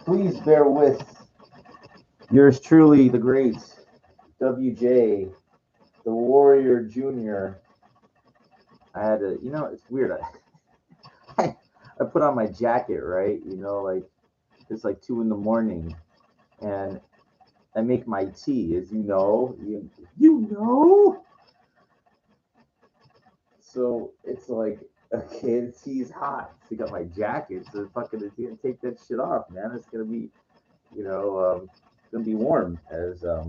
Please bear with yours truly, the great WJ, the Warrior Junior. I had to, it's weird. I, I put on my jacket, right? Like it's like 2 in the morning, and I make my tea, as you know. So it's like, okay, the tea's hot. So I got my jacket, so fucking take that shit off, man. It's gonna be, gonna be warm as I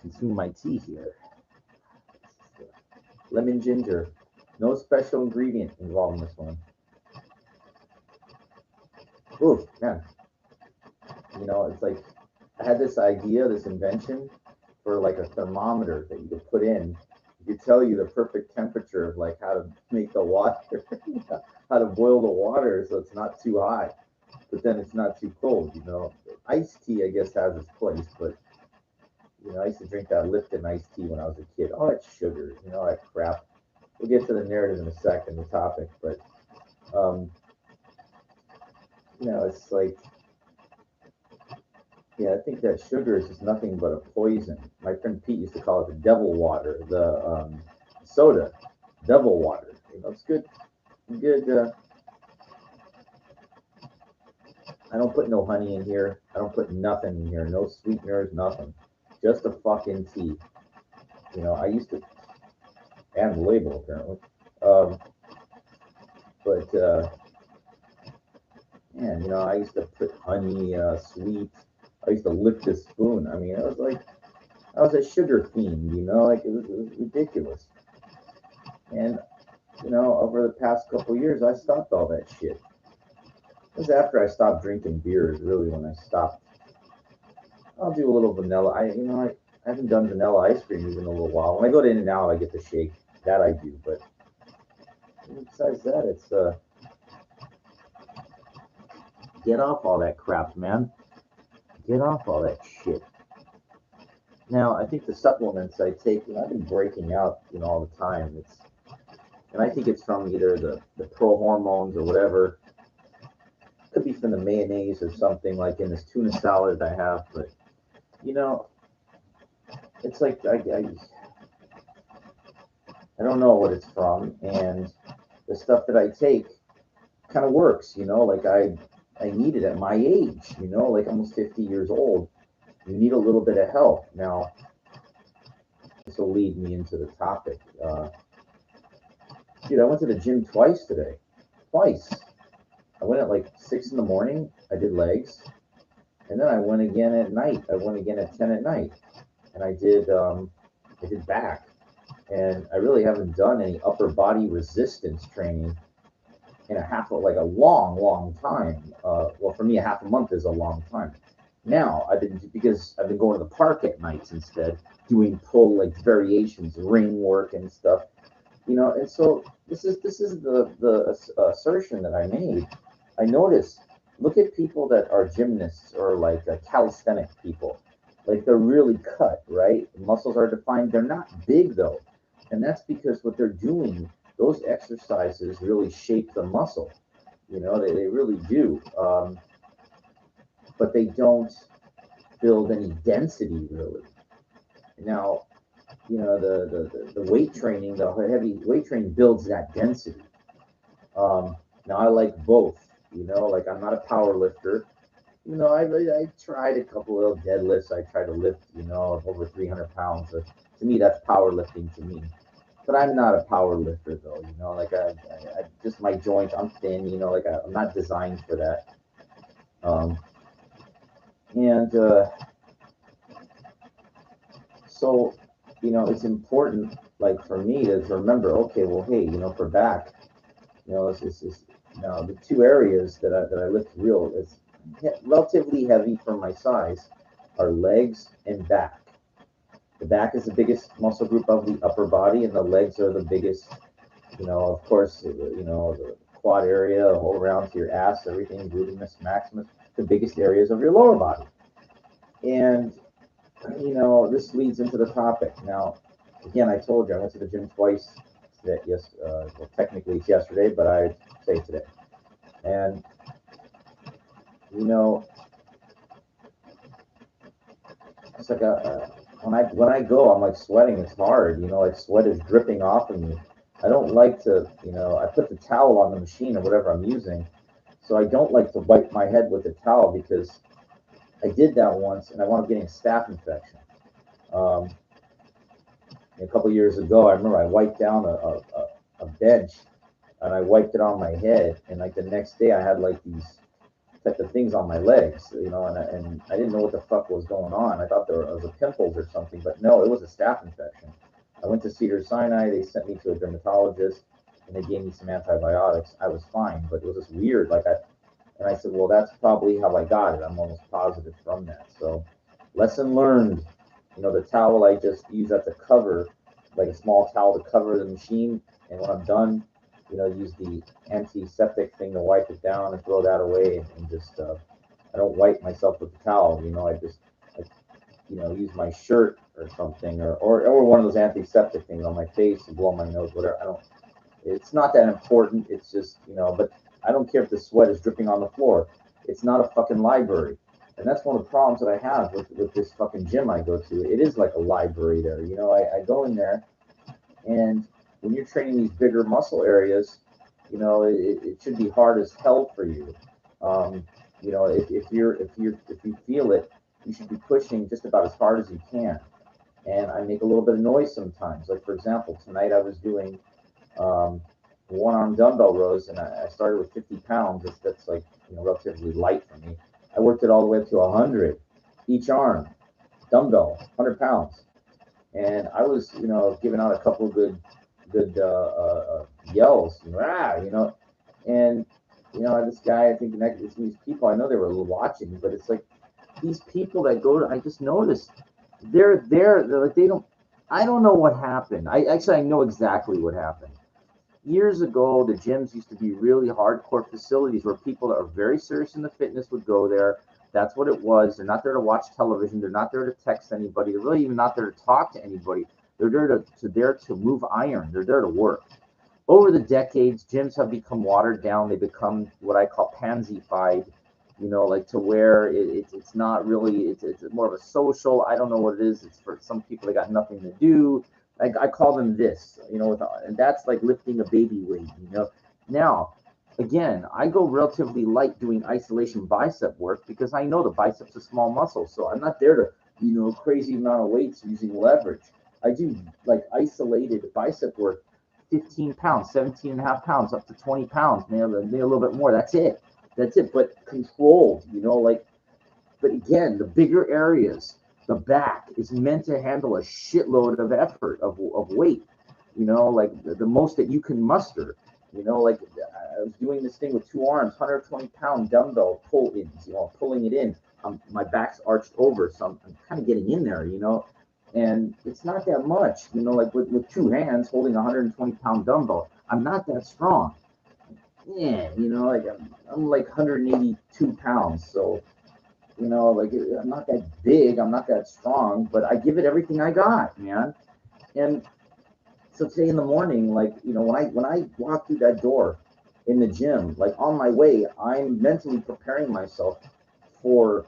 consume my tea here. Lemon ginger, no special ingredient involved in this one. Ooh, man, it's like I had this idea, this invention for like a thermometer that you could put in. It could tell you the perfect temperature of like how to make the water, how to boil the water so it's not too hot, but then it's not too cold. Iced tea, I guess, has its place, but I used to drink that Lipton iced tea when I was a kid. All that sugar, that crap. We'll get to the narrative in a second, the topic, but um, it's like, yeah, I think that sugar is just nothing but a poison. My friend Pete used to call it the devil water, the soda, devil water. It's good, good. I don't put no honey in here. I don't put nothing in here. No sweeteners, nothing. Just a fucking tea. I used to, and the label apparently. Um, but man, I used to put honey, sweet. I used to lick the spoon. I mean, I was a sugar fiend. Like it was ridiculous. And over the past couple years, I stopped all that shit. It was after I stopped drinking beers, really, when I stopped. I'll do a little vanilla. I haven't done vanilla ice cream even in a little while. When I go to In-N-Out, I get the shake. That I do, but besides that, it's get off all that crap, man. Get off all that shit. Now, I think the supplements I take, I've been breaking out, all the time. And I think it's from either the pro hormones or whatever. Could be from the mayonnaise or something like in this tuna salad I have, but you know, it's like I don't know what it's from, and the stuff that I take kind of works. Like I need it at my age. Like almost 50 years old. You need a little bit of help. Now, this will lead me into the topic. Dude, I went to the gym twice today. Twice. I went at like 6 in the morning. I did legs, and then I went again at night. I went again at 10 at night, and I did back. And I really haven't done any upper body resistance training in a long, long time. Well, for me, a half a month is a long time. Now because I've been going to the park at nights instead, doing pull like variations, ring work and stuff. And so this is the assertion that I made. I notice, look at people that are gymnasts or like calisthenic people, like they're really cut, right? The muscles are defined. They're not big though, and that's because what they're doing, those exercises really shape the muscle. They really do, but they don't build any density really. Now, the weight training, the heavy weight training builds that density. Now I like both. Like I'm not a power lifter. I tried a couple of deadlifts. I tried to lift, over 300 pounds. To me, that's powerlifting to me. But I'm not a power lifter though. Like I just my joints. I'm thin. Like I'm not designed for that. Um, and so, it's important, like for me, to remember. Okay, well, hey, for back, it's now the two areas that I lift real is relatively heavy for my size are legs and back. The back is the biggest muscle group of the upper body, and the legs are the biggest. Of course, the quad area, all around to your ass, everything, gluteus maximus, the biggest areas of your lower body. And this leads into the topic. Now, again, I told you I went to the gym twice. Yes, well, technically it's yesterday, but I say today. And you know, it's like when I go, I'm like sweating. It's hard, you know, like sweat is dripping off of me. I don't like to, you know, I put the towel on the machine or whatever I'm using, so I don't like to wipe my head with the towel because I did that once and I wound up getting a staph infection. Um, a couple years ago, I remember I wiped down a bench and I wiped it on my head, and like the next day, I had like these type of things on my legs, you know, and I didn't know what the fuck was going on. I thought there was a pimples or something, but no, it was a staph infection. I went to Cedar Sinai. They sent me to a dermatologist, and they gave me some antibiotics. I was fine, but it was just weird. And I said, well, that's probably how I got it. I'm almost positive from that. So, lesson learned. You know, the towel I just use that to cover, like a small towel to cover the machine, and when I'm done, you know, use the antiseptic thing to wipe it down and throw that away, and just I don't wipe myself with the towel. You know, I, you know, use my shirt or something, or one of those antiseptic things on my face and blow my nose, whatever. I don't. It's not that important. It's just, you know, but I don't care if the sweat is dripping on the floor. It's not a fucking library. And that's one of the problems that I have with this fucking gym I go to. It is like a library there. You know, I go in there, and when you're training these bigger muscle areas, you know, it should be hard as hell for you. Um, you know, if you feel it, you should be pushing just about as hard as you can. And I make a little bit of noise sometimes. Like for example, tonight I was doing um, one arm dumbbell rows, and I started with 50 pounds. That's like, you know, relatively light for me. I worked it all the way up to 100 each arm, dumbbell, 100 pounds, and I was, you know, giving out a couple of good yells, you know, and you know, this guy, I think these people, I know they were watching, but it's like these people that go to, I just noticed they're like they don't. I don't know what happened. I know exactly what happened. Years ago, the gyms used to be really hardcore facilities where people that are very serious in the fitness would go there. That's what it was. They're not there to watch television. They're not there to text anybody. They're really even not there to talk to anybody. They're there to move iron. They're there to work. Over the decades, gyms have become watered down. They become what I call pansified, you know, like to where it's not really, it's more of a social. I don't know what it is. It's for some people, they got nothing to do. I call them this, you know, and that's like lifting a baby weight, you know. Now, again, I go relatively light doing isolation bicep work because I know the biceps are small muscles. So I'm not there to, you know, crazy amount of weights using leverage. I do like isolated bicep work, 15 pounds, 17 and a half pounds, up to 20 pounds, maybe a little bit more. That's it. That's it. But controlled, you know, like, but again, the bigger areas, the back is meant to handle a shitload of effort, of weight, you know, like the most that you can muster. You know, like I was doing this thing with two arms, 120-pound dumbbell pull ins, you know, pulling it in. My back's arched over, so I'm kind of getting in there, you know, and it's not that much, you know, like with two hands holding a 120-pound dumbbell. I'm not that strong. Yeah, you know, like I'm like 182 pounds, so you know, like I'm not that big, I'm not that strong, but I give it everything I got, man. And so today in the morning, like you know, when I walk through that door in the gym, like on my way, I'm mentally preparing myself for,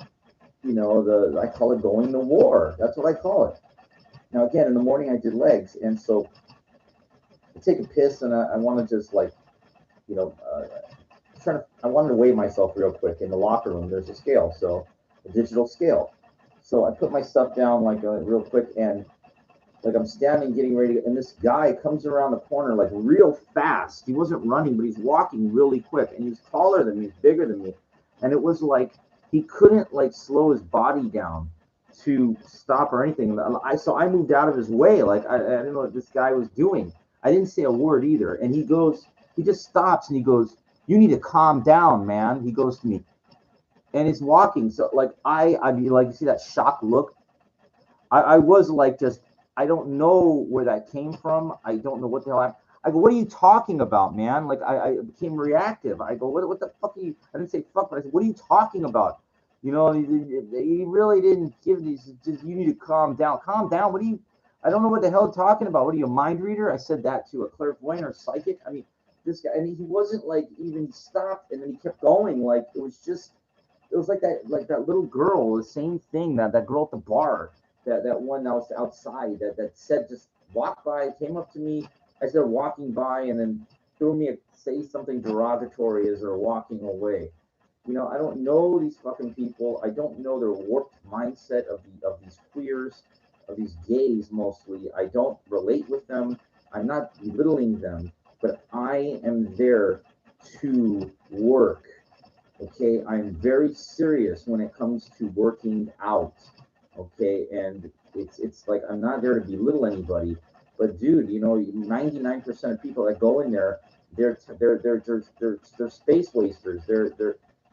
you know, the I call it going to war. That's what I call it. Now again, in the morning I did legs, and so I take a piss, and I want to just like, you know, I wanted to weigh myself real quick in the locker room. There's a scale, so a digital scale. So I put my stuff down like real quick, and like I'm standing, getting ready, and this guy comes around the corner like real fast. He wasn't running, but he's walking really quick, and he's taller than me, he's bigger than me, and it was like he couldn't like slow his body down to stop or anything. I moved out of his way, like I didn't know what this guy was doing. I didn't say a word either, and he just stops and he goes, "You need to calm down, man." He goes to me, and he's walking. So like I mean, like you see that shocked look. I was like just I don't know where that came from. I don't know what the hell I go, what are you talking about, man? Like I became reactive. I go, what the fuck are you? I didn't say fuck, but I said, what are you talking about? You know, he really didn't give these. Just you need to calm down. Calm down. I don't know what the hell you're talking about. What are you, a mind reader? I said that to a clairvoyant or psychic. I mean, this guy, and he wasn't like even stopped, and then he kept going. Like it was like that little girl, the same thing, that girl at the bar, that one that was outside, that said just walked by, came up to me. I started walking by, and then threw me a say something derogatory as they're walking away. I don't know these fucking people. I don't know their warped mindset of these queers, of these gays mostly. I don't relate with them. I'm not belittling them, but I am there to work. Okay, I'm very serious when it comes to working out. Okay, and it's like I'm not there to belittle anybody, but dude, 99% of people that go in there, they're space wasters.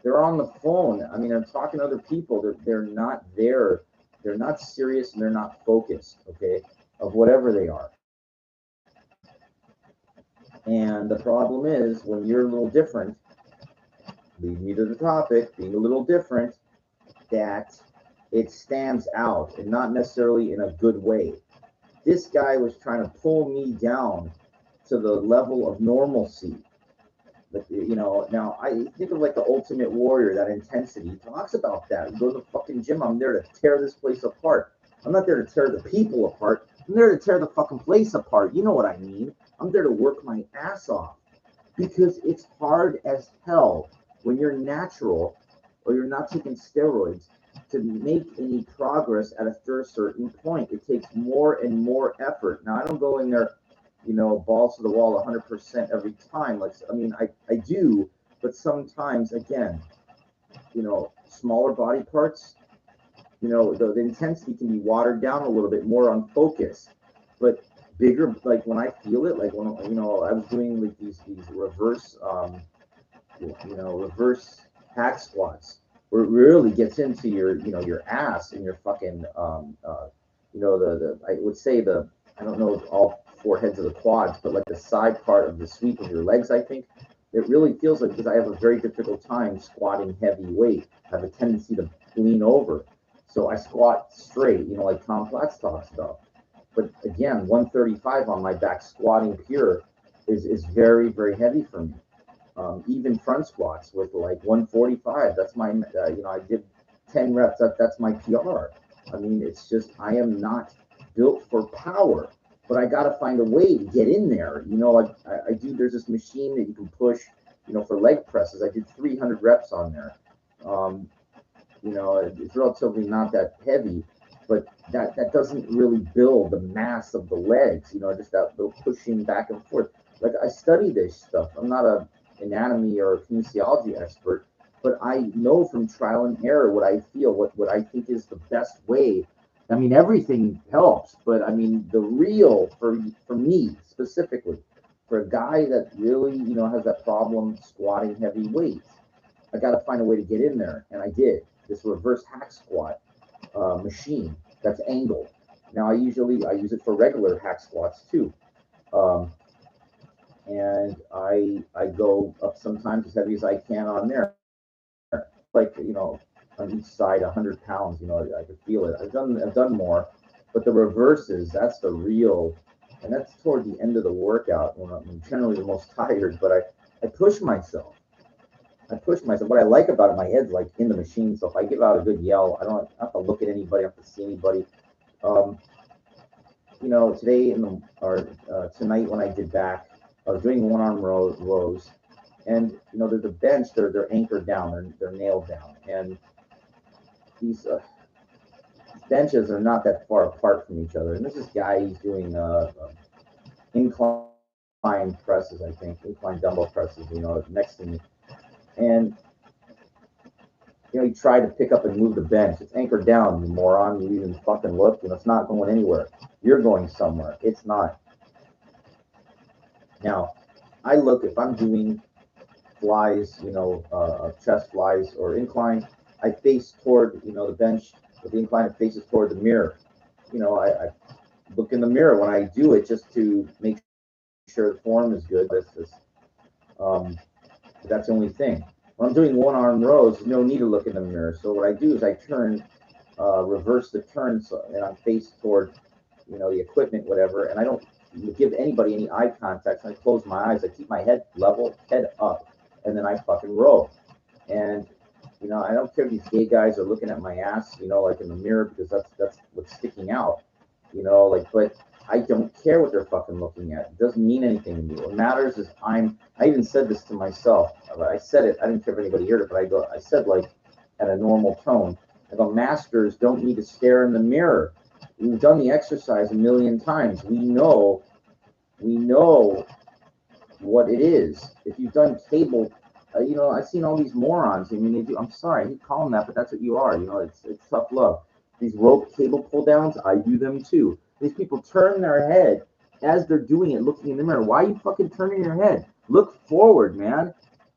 They're on the phone. I mean, they're talking to other people. They're not there. They're not serious and they're not focused. Okay, of whatever they are. And the problem is when you're a little different, lead me to the topic, being a little different, that it stands out and not necessarily in a good way. This guy was trying to pull me down to the level of normalcy. But, now I think of like the Ultimate Warrior, that intensity. He talks about that. You go to the fucking gym, I'm there to tear this place apart. I'm not there to tear the people apart. I'm there to tear the fucking place apart. You know what I mean? I'm there to work my ass off because it's hard as hell when you're natural or you're not taking steroids to make any progress at a certain point. It takes more and more effort. Now, I don't go in there, balls to the wall 100% every time. Like, I mean, I do, but sometimes, again, smaller body parts, the intensity can be watered down a little bit more on focus. But bigger, like when I feel it, like when, I was doing like these reverse, reverse hack squats, where it really gets into your ass and your fucking, I would say I don't know all four heads of the quads, but like the side part of the sweep of your legs, I think it really feels like, because I have a very difficult time squatting heavy weight. I have a tendency to lean over. So I squat straight, like Tom Platz talks about. But again, 135 on my back squatting pure is very, very heavy for me. Even front squats with like 145, that's my, I did 10 reps, that's my PR. I mean, it's just, I am not built for power, but I got to find a way to get in there. I do, there's this machine that you can push, for leg presses. I did 300 reps on there. It's relatively not that heavy, but that doesn't really build the mass of the legs, just that little pushing back and forth. Like, I study this stuff. I'm not a anatomy or kinesiology expert, but I know from trial and error what I feel, what I think is the best way. I mean, everything helps, but I mean, the real, for me specifically, for a guy that really, has that problem squatting heavy weights, I got to find a way to get in there. And I did this reverse hack squat machine that's angled. Now, I use it for regular hack squats too. And I go up sometimes as heavy as I can on there. Like, on each side, 100 pounds, I could feel it. I've done more, but the reverses, that's the real, and that's toward the end of the workout when I'm generally the most tired, but I push myself. What I like about it, my head's like in the machine, so if I give out a good yell, I don't have to look at anybody, I don't have to see anybody. Today tonight when I did back, I was doing one arm rows, and there's a bench. They're anchored down. They're nailed down, and these benches are not that far apart from each other. And this guy, he's doing incline presses, I think, incline dumbbell presses. Next to me, and he tried to pick up and move the bench. It's anchored down, you moron. You even fucking look. It's not going anywhere. You're going somewhere. It's not. Now, I look, if I'm doing flies, chest flies or incline, I face toward, the bench. With the incline, it faces toward the mirror. I look in the mirror when I do it just to make sure the form is good. That's the only thing. When I'm doing one arm rows, there's no need to look in the mirror. So what I do is I turn, reverse the turn, and I'm faced toward, the equipment, whatever, and I don't give anybody any eye contact. I close my eyes. I keep my head level, head up, and then I fucking roll. And I don't care if these gay guys are looking at my ass, like in the mirror, because that's what's sticking out, but I don't care what they're fucking looking at. It doesn't mean anything to me. What matters is I even said this to myself. I said it. I didn't care if anybody heard it, but I said like at a normal tone. I go, masters don't need to stare in the mirror. We've done the exercise a million times. We know what it is. If you've done cable, I've seen all these morons. I mean, they do. I'm sorry, I hate calling them that, but that's what you are. It's tough love. These rope cable pull downs, I do them too. These people turn their head as they're doing it, looking in the mirror. Why are you fucking turning your head? Look forward, man.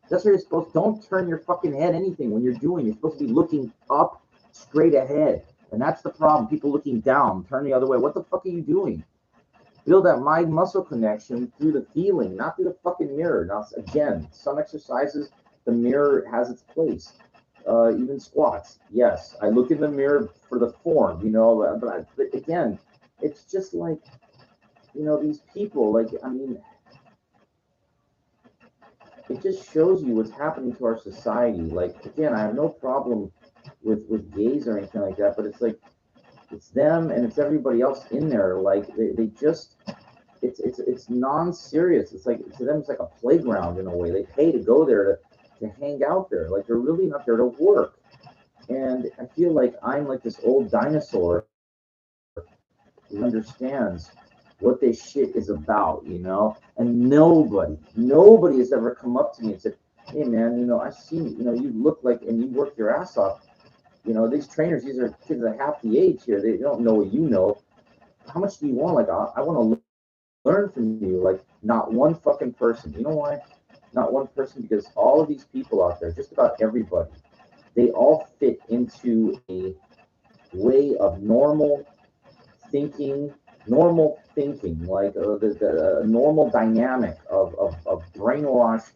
That's what you're supposed to. Don't turn your fucking head anything when you're doing. You're supposed to be looking up, straight ahead. And that's the problem. People looking down, turn the other way. What the fuck are you doing? Build that mind muscle connection through the feeling, not through the fucking mirror. Now, again, some exercises, the mirror has its place. Even squats, yes. I look in the mirror for the form, but again, it's just like, these people, like, I mean, it just shows you what's happening to our society. Like, again, I have no problem with gays or anything like that, but it's like, it's them and it's everybody else in there. Like they just it's non-serious. It's like to them it's like a playground in a way. They pay to go there to hang out there. Like they're really not there to work. And I feel like I'm like this old dinosaur who understands what this shit is about, And nobody has ever come up to me and said, "Hey man, I've seen, you look like and you work your ass off. These trainers, these are kids that half the age here. They don't know what you know. How much do you want? Like, I want to learn from you." Like, not one fucking person. You know why? Not one person, because all of these people out there, just about everybody, they all fit into a way of normal thinking, like the normal dynamic of brainwashed.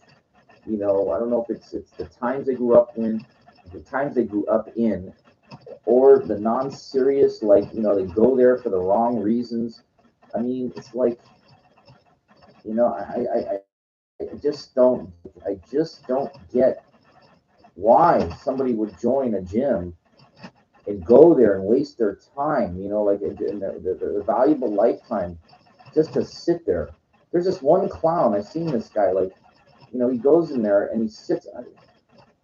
I don't know if it's the times they grew up in, or the non-serious, like they go there for the wrong reasons. I mean, it's like, I just don't get why somebody would join a gym and go there and waste their time, like in the valuable lifetime, just to sit there. There's this one clown. I've seen this guy, like, he goes in there and he sits.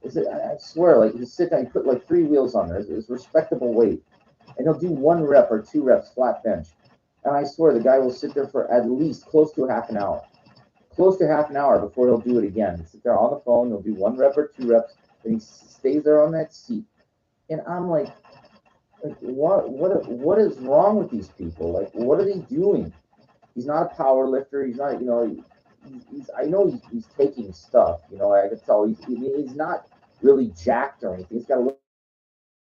I swear, like, he sit down, he put like 3 wheels on there. It's respectable weight, and he'll do 1 rep or 2 reps flat bench. And I swear, the guy will sit there for at least close to half an hour before he'll do it again. He'll sit there on the phone. He'll do 1 rep or 2 reps, and he stays there on that seat. And I'm like, what is wrong with these people? Like, what are they doing? He's not a power lifter. He's not, I know he's taking stuff. I could tell he's not really jacked or anything. He's got a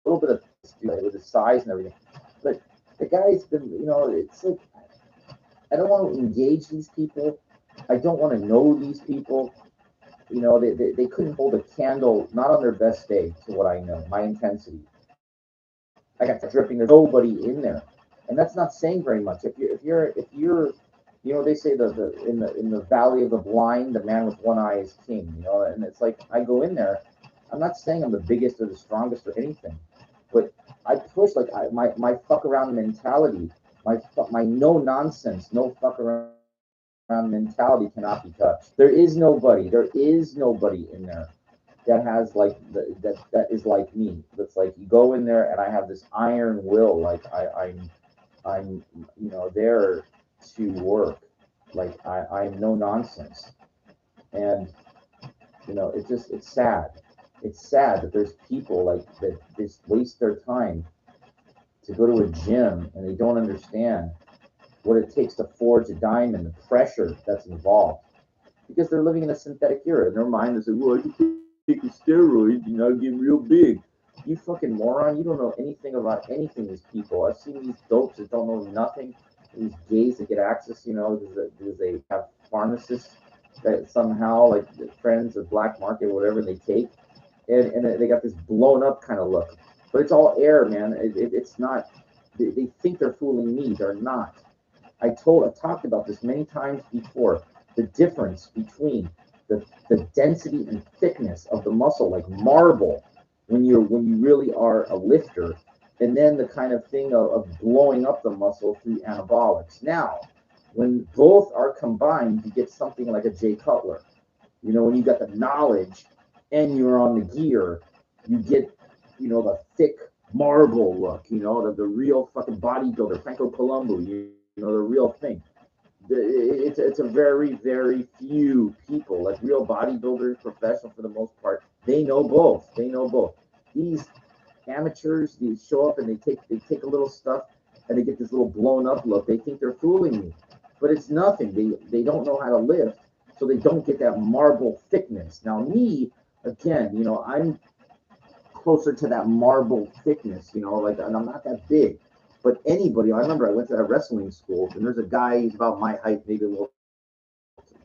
little bit of with his size and everything. But the guy's been, it's like, I don't want to engage these people. I don't want to know these people. They couldn't hold a candle, not on their best day, to what I know, my intensity. I got dripping. There's nobody in there, and that's not saying very much. If you're, they say in the valley of the blind, the man with one eye is king. And it's like I go in there. I'm not saying I'm the biggest or the strongest or anything, but I push like my fuck around mentality, my no nonsense, no fuck around mentality cannot be touched. There is nobody in there that has like that is like me. That's like you go in there and I have this iron will. Like I'm there to work. Like I'm no nonsense, and it's sad. It's sad that there's people like that just waste their time to go to a gym and they don't understand what it takes to forge a diamond, the pressure that's involved, because they're living in a synthetic era. In their mind, they say, "Well, I can take a steroid and I'll get real big." You fucking moron! You don't know anything about anything. These people. I've seen these dopes that don't know nothing. These gays that get access, because they have pharmacists that somehow, like friends or black market or whatever, they take, and they got this blown up kind of look. But it's all air, man. It's not. They think they're fooling me. They're not. I talked about this many times before. The difference between the density and thickness of the muscle, like marble, when you really are a lifter, and then the kind of thing of blowing up the muscle through anabolics. Now, when both are combined, you get something like a Jay Cutler. You know, when you got the knowledge and you're on the gear, you get, the thick marble look, the real fucking bodybuilder, Franco Columbu, the real thing. It's a very, very few people, like real bodybuilders, professional for the most part, they know both. They know both. These amateurs, they show up and they take a little stuff and they get this little blown up look. They think they're fooling me, but it's nothing. They don't know how to lift, so they don't get that marble thickness. Now me, again, I'm closer to that marble thickness, like, and I'm not that big. But anybody, I remember I went to a wrestling school, and there's a guy, he's about my height, maybe a little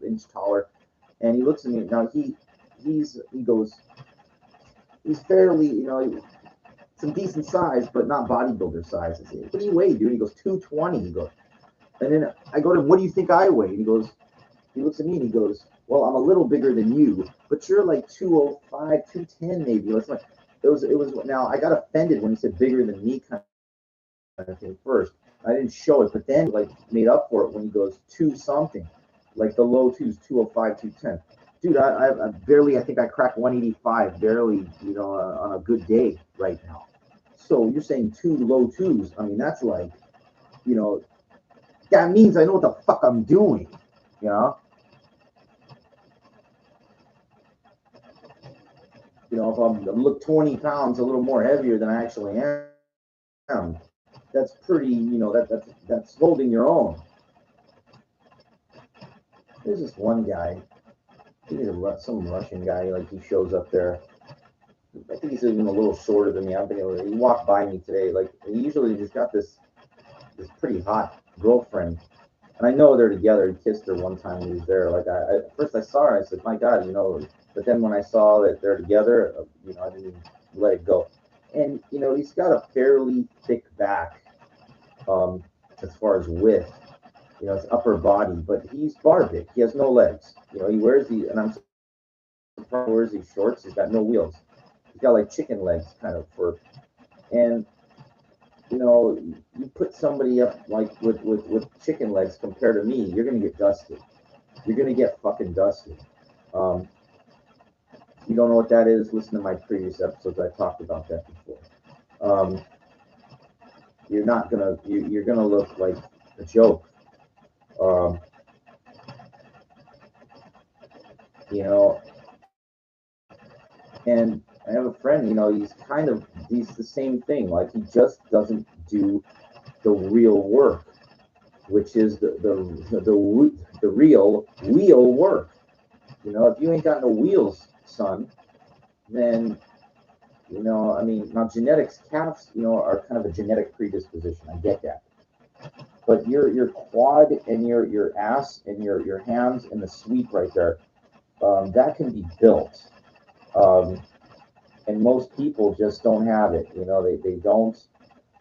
inch taller, and he looks at me. Now he goes, he's fairly, some decent size, but not bodybuilder size. I say, what do you weigh, dude? He goes, 220. He goes, and then I go to him, what do you think I weigh? And he looks at me and he goes, well, I'm a little bigger than you, but you're like 205, 210 maybe. It was. Now I got offended when he said bigger than me kind of thing first. I didn't show it, but then like made up for it when he goes two something, like the low twos, 205, 210. Dude, I barely, I think I cracked 185, barely, on a good day right now. So you're saying two low twos. I mean, that's like, you know, that means I know what the fuck I'm doing, you know? If I look 20 pounds a little more heavier than I actually am, that's pretty, that's holding your own. There's this one guy, he's some Russian guy, like he shows up there. I think he's even a little shorter than me. I'm thinking he walked by me today. Like he usually just got this pretty hot girlfriend, and I know they're together. He kissed her one time when he was there. Like at first I saw her, I said, "My God," But then when I saw that they're together, I didn't even let it go. And he's got a fairly thick back, as far as width. His upper body, but he's barbed. He has no legs. He wears and I'm surprised he wears these shorts. He's got no wheels. He's got like chicken legs, kind of and you put somebody up like with chicken legs compared to me, you're gonna get dusted. You're gonna get fucking dusted. You don't know what that is? Listen to my previous episodes. I talked about that before. You're not gonna you're gonna look like a joke. Um, you know, and I have a friend. He's the same thing. Like he just doesn't do the real work, which is the real wheel work. If you ain't got no wheels, son, then I mean, now genetics, calves, are kind of a genetic predisposition. I get that, but your quad and your ass and your hands and the sweep right there, that can be built. Um, and most people just don't have it. They don't,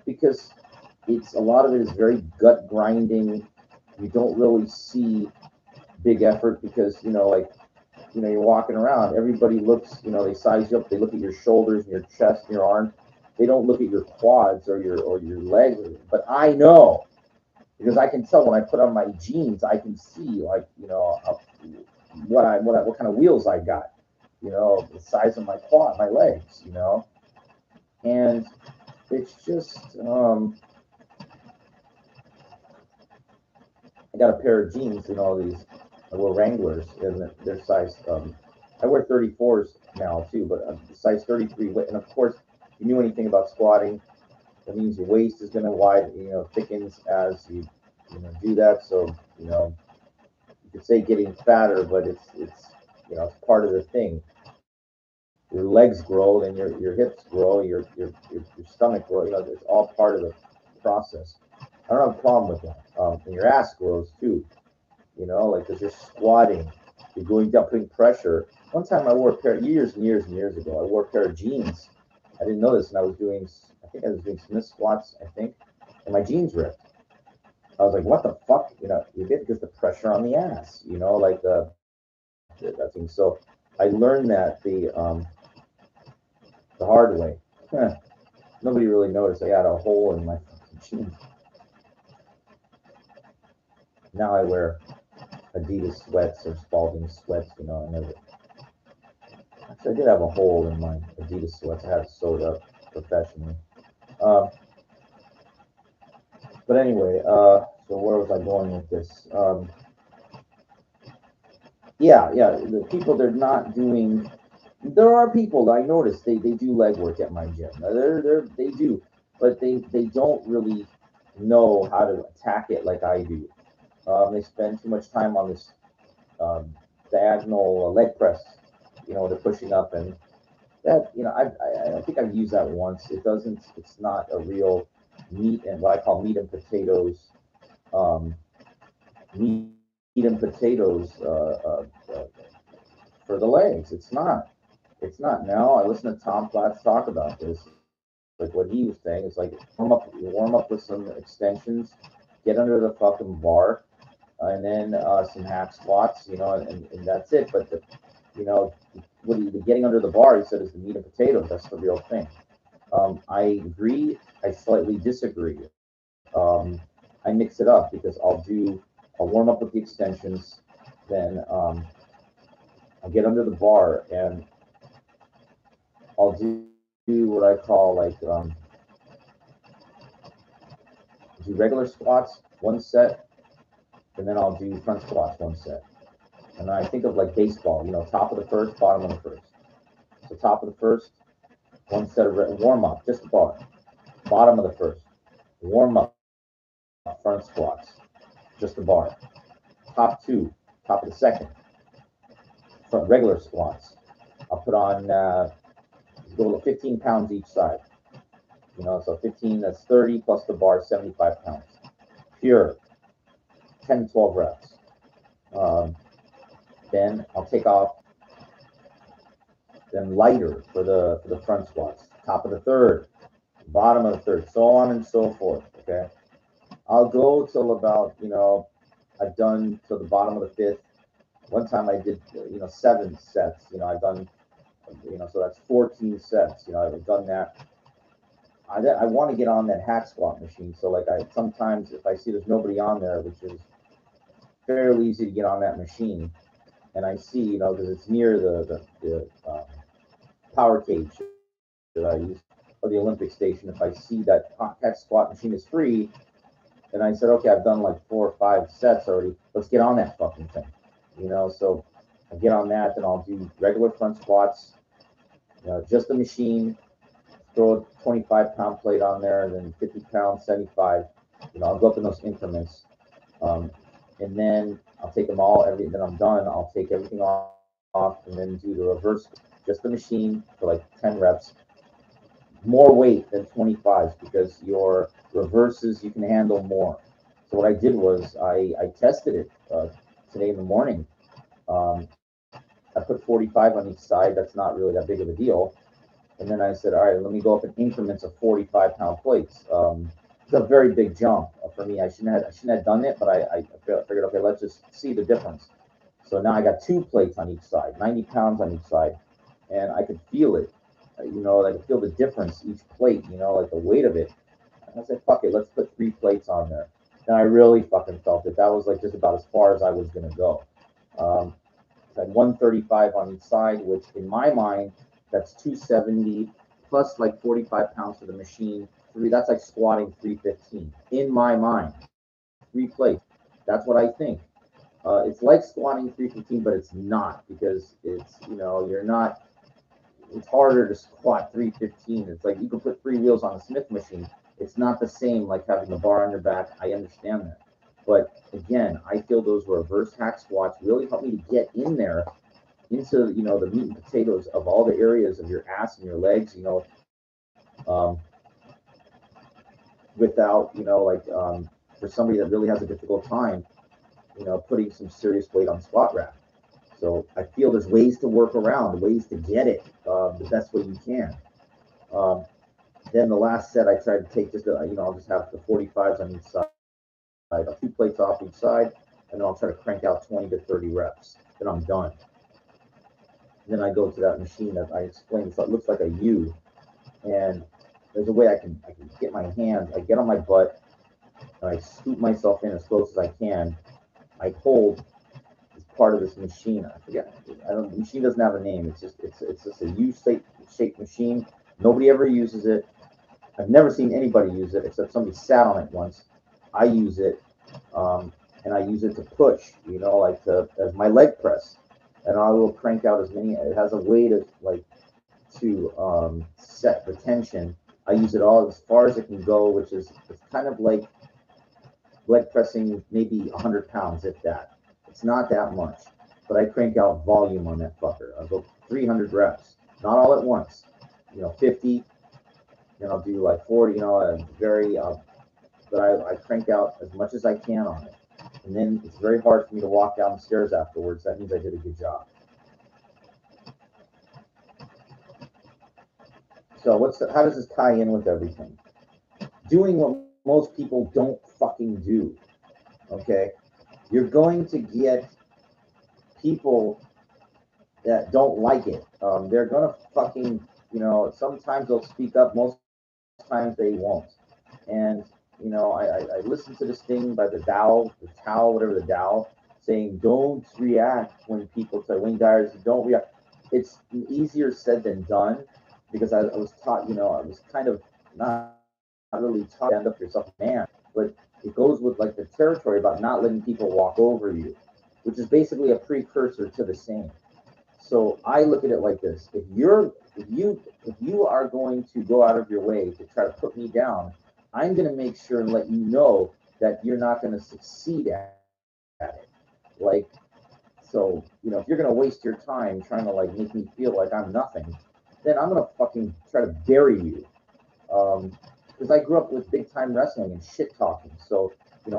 because it's a lot of it is very gut grinding. You don't really see big effort because like you're walking around. Everybody looks, they size you up. They look at your shoulders and your chest and your arms. They don't look at your quads or your legs. But I know, because I can tell when I put on my jeans. I can see like what kind of wheels I got. The size of my quad, my legs. And it's just I got a pair of jeans and all these. I wear Wranglers and they're size. I wear 34s now too, but size 33. And of course, if you knew anything about squatting, that means your waist is going to thickens as you do that. So you could say getting fatter, but it's part of the thing. Your legs grow, then your hips grow, your stomach grows. It's all part of the process. I don't have a problem with that. And your ass grows too. Like because you're squatting, you're going down, putting pressure. One time I wore a pair, years and years and years ago, I wore a pair of jeans. I didn't know this, and I think I was doing Smith squats, I think, and my jeans ripped. I was like, what the fuck? You know, you get because the pressure on the ass, you know, like that thing. So I learned that the hard way. Huh. Nobody really noticed. I got a hole in my jeans. Now I wear Adidas sweats or Spalding sweats, you know. I never, actually, I did have a hole in my Adidas sweats. I had it sewed up professionally. Um, but anyway, so where was I going with this? Yeah, the people they're not doing. There are people that I notice they do leg work at my gym. They do, but they don't really know how to attack it like I do. They spend too much time on this um, diagonal leg press. You know, they're pushing up, and that you know I think I've used that once. It doesn't. It's not a real meat and what I call meat and potatoes. Um, meat and potatoes for the legs. It's not. Now I listen to Tom Platz talk about this. Like what he was saying is like warm up with some extensions, get under the fucking bar, and then some hack squats, you know, and that's it. But you know, the getting under the bar, he said, is the meat and potatoes. That's the real thing. I agree. I slightly disagree. I mix it up because I'll warm up with the extensions, then I'll get under the bar and I'll do what I call like do regular squats one set, and then I'll do front squats one set. And I think of like baseball, you know, top of the first, bottom of the first. So top of the first, one set of warm up, just the bar. Bottom of the first, warm up, front squats, just the bar. Top two, top of the second, front regular squats. I'll put on go to 15 pounds each side. You know, so 15, that's 30 plus the bar, 75 pounds. Pure, 10, 12 reps. Um, then I'll take off then lighter for the front squats. Top of the third, bottom of the third, so on and so forth. Okay. I'll go till about, you know, I've done to the bottom of the fifth. One time I did, you know, 7 sets. You know, I've done, you know, so that's 14 sets. You know, I've done that. I want to get on that hack squat machine. So like I sometimes if I see there's nobody on there, which is fairly easy to get on that machine, and I see, you know, because it's near the power cage that I use or the Olympic station. If I see that hack squat machine is free, and I said, okay, I've done like 4 or 5 sets already. Let's get on that fucking thing, you know. So I get on that, then I'll do regular front squats, you know, just the machine. Throw a 25-pound plate on there, and then 50 pounds, 75. You know, I'll go up in those increments, um, and then I'll take them all. Then I'm done. I'll take everything off, and then do the reverse, just the machine for like 10 reps. More weight than 25s because your reverses you can handle more. So what I did was I tested it today in the morning. I put 45 on each side. That's not really that big of a deal. And then I said, all right, let me go up in increments of 45-pound plates. It's a very big jump for me. I shouldn't have done it, but I figured, okay, let's just see the difference. So now I got 2 plates on each side, 90 pounds on each side, and I could feel it. You know, I could feel the difference each plate. You know, like the weight of it. And I said, fuck it, let's put 3 plates on there. And I really fucking felt it. That was like just about as far as I was gonna go. Um, I had 135 on each side, which in my mind that's 270 plus like 45 pounds for the machine. That's like squatting 315 in my mind. 3 plates. That's what I think. It's like squatting 315, but it's not because it's you know you're not. It's harder to squat 315. It's like you can put 3 wheels on a Smith machine. It's not the same like having the bar on your back. I understand that, but again, I feel those reverse hack squats really help me to get in there into you know the meat and potatoes of all the areas of your ass and your legs, you know, um, without you know like for somebody that really has a difficult time, you know, putting some serious weight on squat rack. So I feel there's ways to work around, ways to get it the best way you can. Um, then the last set I tried to take just you know I'll just have the 45s on each side, I'll 2 plates off each side, and then I'll try to crank out 20 to 30 reps. Then I'm done. Then I go to that machine that I explained. So it looks like a U, and there's a way I can get my hands. I get on my butt, and I scoop myself in as close as I can. I hold as part of this machine. I forget. The machine doesn't have a name. It's just a U-shaped machine. Nobody ever uses it. I've never seen anybody use it except somebody sat on it once. I use it, and I use it to push, like as my leg press, and I will crank out as many. It has a way to set the tension. I use it all as far as it can go, which is it's kind of like leg pressing maybe 100 pounds, if that. It's not that much, but I crank out volume on that fucker. I'll go 300 reps, not all at once. 50. Then I'll do like 40. But I crank out as much as I can on it. And then it's very hard for me to walk down the stairs afterwards. That means I did a good job. So how does this tie in with everything? Doing what most people don't fucking do. Okay? You're going to get people that don't like it. They're going to fucking, sometimes they'll speak up, most times they won't. And I listened to this thing by the Tao, whatever the Tao, saying don't react when people say, Wayne Dyer says, don't react. It's easier said than done, because I was taught, I was kind of not really taught to stand up for yourself, man. But it goes with like the territory about not letting people walk over you, which is basically a precursor to the same. So I look at it like this: if you are going to go out of your way to try to put me down, I'm going to make sure and let you know that you're not going to succeed at it. Like, so, if you're going to waste your time trying to like make me feel like I'm nothing, then I'm going to fucking try to bury you. Because I grew up with big time wrestling and shit talking. So,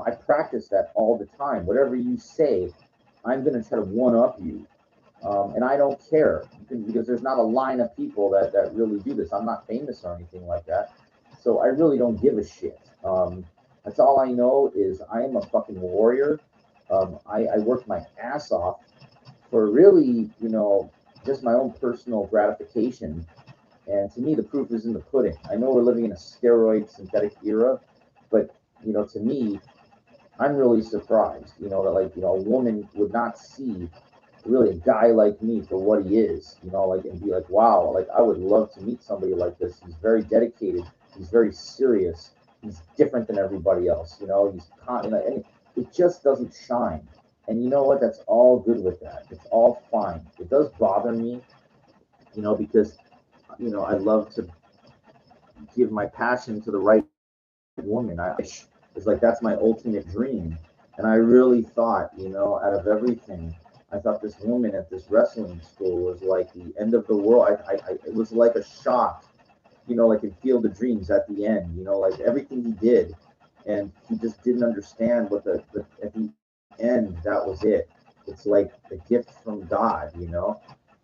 I practice that all the time. Whatever you say, I'm going to try to one up you. And I don't care, because there's not a line of people that really do this. I'm not famous or anything like that. So I really don't give a shit. That's all I know is I am a fucking warrior. I worked my ass off for really, just my own personal gratification. And to me, the proof is in the pudding. I know we're living in a steroid synthetic era, but, to me, I'm really surprised, that a woman would not see really a guy like me for what he is, and be like, wow, like I would love to meet somebody like this. He's very dedicated. He's very serious. He's different than everybody else. And it just doesn't shine. And you know what? That's all good with that. It's all fine. It does bother me, because, I love to give my passion to the right woman. It's like that's my ultimate dream. And I really thought, out of everything, I thought this woman at this wrestling school was like the end of the world. It was like a shock, like in Field of Dreams at the end, like everything he did, and he just didn't understand what at the end, that was it. It's like a gift from God,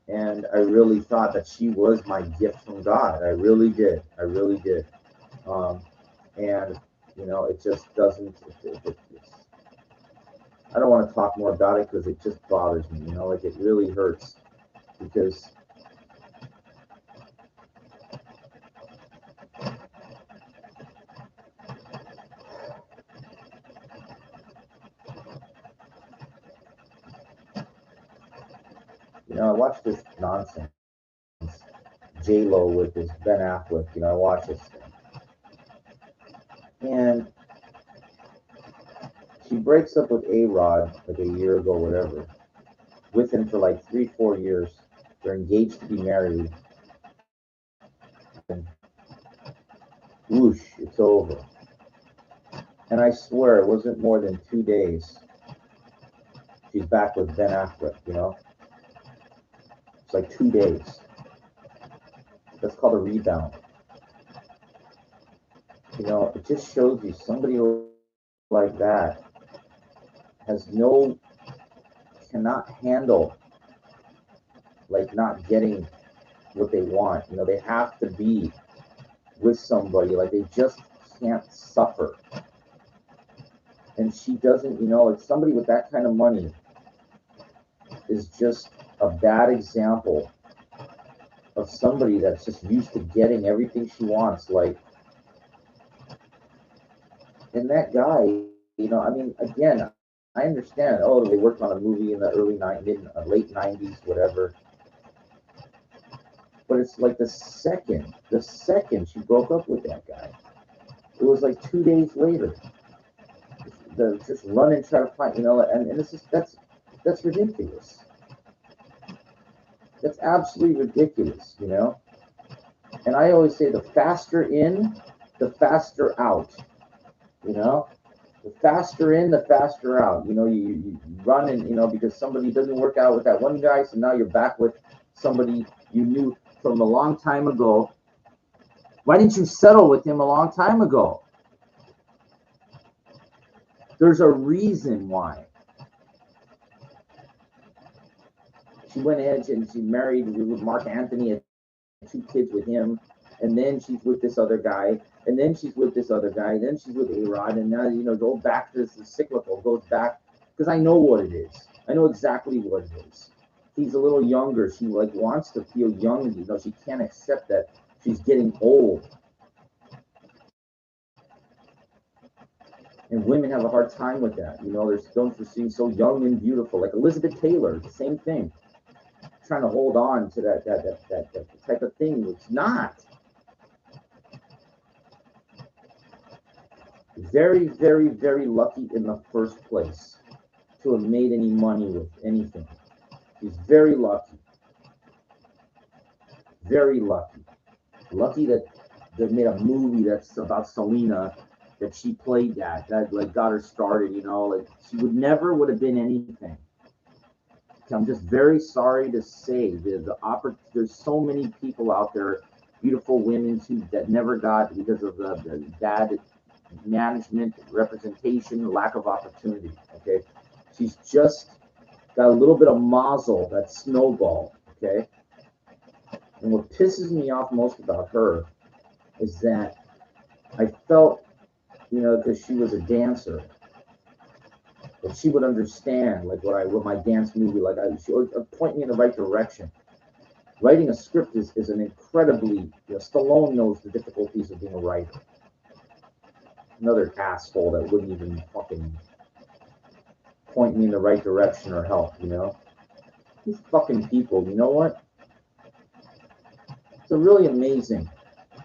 and I really thought that she was my gift from God. I really did. And it just doesn't. I don't want to talk more about it because it just bothers me, like it really hurts, because I watched this nonsense, J-Lo with this Ben Affleck, I watched this thing, and she breaks up with A-Rod like a year ago, whatever, with him for like 3-4 years. They're engaged to be married. And whoosh, it's over. And I swear it wasn't more than 2 days. She's back with Ben Affleck, It's like 2 days. That's called a rebound. It just shows you somebody like that cannot handle like not getting what they want. They have to be with somebody, like they just can't suffer. And she doesn't, like somebody with that kind of money is just a bad example of somebody that's just used to getting everything she wants. Like, and that guy, I mean, again, I understand. Oh, they worked on a movie in the late '90s, whatever. But it's like the second she broke up with that guy, it was like 2 days later. Just run and try to find, and it's just that's ridiculous. That's absolutely ridiculous. And I always say the faster in, the faster out. You know, the faster in, the faster out. You run and because somebody doesn't work out with that one guy, so now you're back with somebody you knew from a long time ago. Why didn't you settle with him a long time ago? There's a reason why. She went ahead and she married with Mark Anthony, had 2 kids with him, and then she's with this other guy, and then she's with this other guy, then she's with A-Rod, and now, go back to this cyclical, goes back, because I know what it is. I know exactly what it is. He's a little younger. She wants to feel young, she can't accept that she's getting old. And women have a hard time with that. They're still seem so young and beautiful. Like Elizabeth Taylor, the same thing. Trying to hold on to that type of thing. It's not. Very, very, very lucky in the first place to have made any money with anything. He's very lucky. Very lucky. Lucky that they made a movie that's about Selena, that she played that got her started, she would have been anything. I'm just very sorry to say there's so many people out there, beautiful women too, that never got because of the bad management, representation, lack of opportunity. Okay, she's just got a little bit of mazel, that snowball. Okay, and what pisses me off most about her is that I felt, because she was a dancer, that she would understand, like what my dance movie, she would point me in the right direction. Writing a script is an incredibly, Stallone knows the difficulties of being a writer. Another asshole that wouldn't even fucking point me in the right direction or help, These fucking people, you know what? It's really amazing.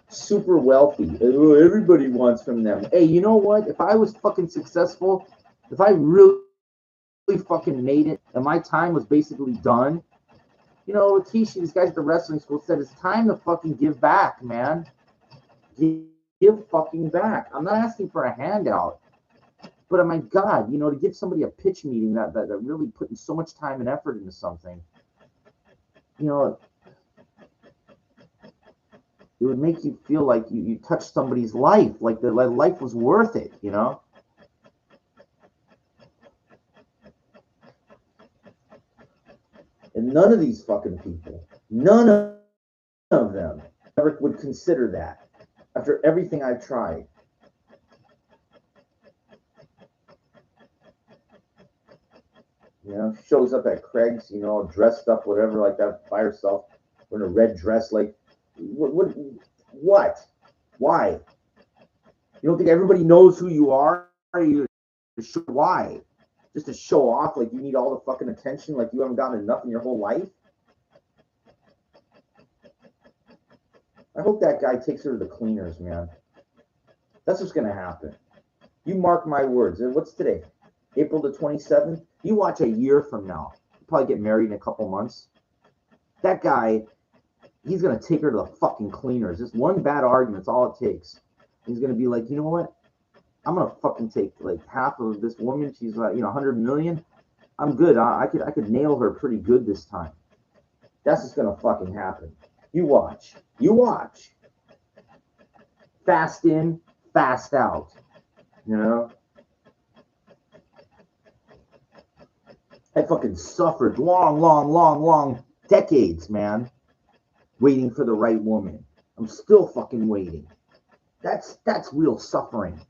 Super wealthy. Everybody wants from them. Hey, you know what? If I was fucking successful, if I really fucking made it and my time was basically done, Rikishi, these guys at the wrestling school said it's time to fucking give back, man. Give fucking back. I'm not asking for a handout, but oh my God, to give somebody a pitch meeting that really putting so much time and effort into something, it would make you feel like you touched somebody's life, like their life was worth it, And none of these fucking people, none of them ever would consider that after everything I've tried. Shows up at Craig's, dressed up, whatever, like that by herself, in a red dress, like, what? Why? You don't think everybody knows who you are? Why? Just to show off, like you need all the fucking attention, like you haven't gotten enough in your whole life? I hope that guy takes her to the cleaners, man. That's what's gonna happen. You mark my words. What's today? April the 27th? You watch a year from now. You'll probably get married in a couple months. That guy, he's going to take her to the fucking cleaners. Just one bad argument's all it takes. He's going to be like, you know what? I'm going to fucking take like half of this woman. She's like, 100 million. I'm good. I could nail her pretty good this time. That's what's going to fucking happen. You watch. You watch. Fast in, fast out. I fucking suffered long decades, man, waiting for the right woman. I'm still fucking waiting. That's real suffering.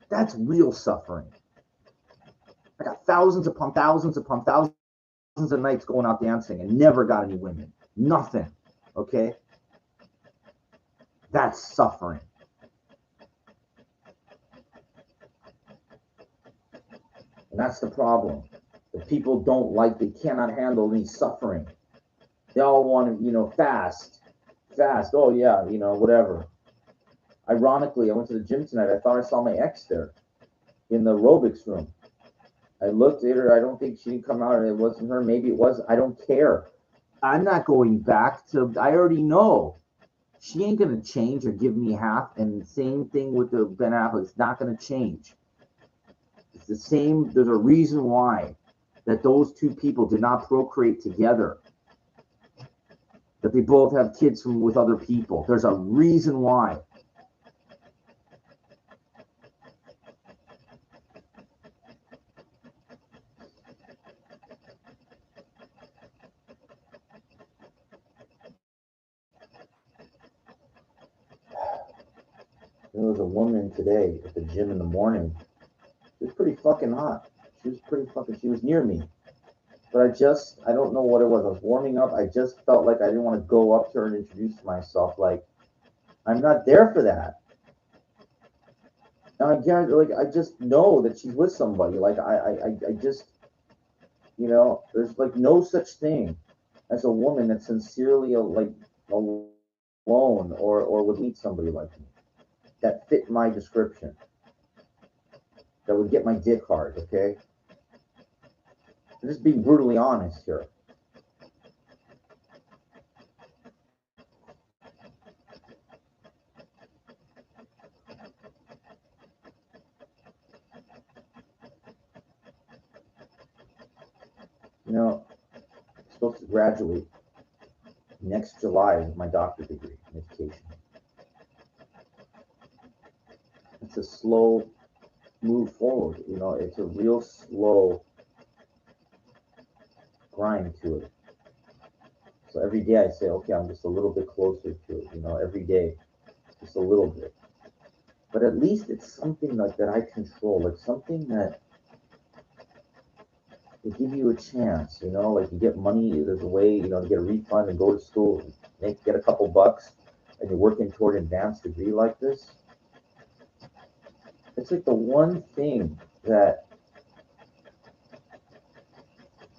That's real suffering. I got thousands of nights going out dancing and never got any women. Nothing. Okay? That's suffering. And that's the problem. The people don't like, they cannot handle any suffering. They all want to, fast. Oh, yeah, whatever. Ironically, I went to the gym tonight. I thought I saw my ex there in the aerobics room. I looked at her. I don't think she didn't come out, and it wasn't her. Maybe it was. I don't care. I'm not going back to, I already know. She ain't going to change or give me half. And same thing with the Ben Affleck. It's not going to change. It's the same. There's a reason why that those two people did not procreate together. That they both have kids with other people. There's a reason why. There was a woman today at the gym in the morning. She was pretty fucking hot. She was near me. But I don't know what it was. I was warming up. I just felt like I didn't want to go up to her and introduce myself. Like, I'm not there for that. Now, I just know that she's with somebody. Like, I just, there's like no such thing as a woman that sincerely, alone or would meet somebody like me that fit my description, that would get my dick hard, okay? I'm just being brutally honest here. I'm supposed to graduate next July with my doctorate degree in education. It's a slow move forward. It's a real slow grind to it. So every day I say, okay, I'm just a little bit closer to it. Every day, just a little bit. But at least it's something like that I control, like something that will give you a chance. Like you get money. There's a way, to get a refund and go to school, get a couple bucks, and you're working toward an advanced degree like this. It's like the one thing that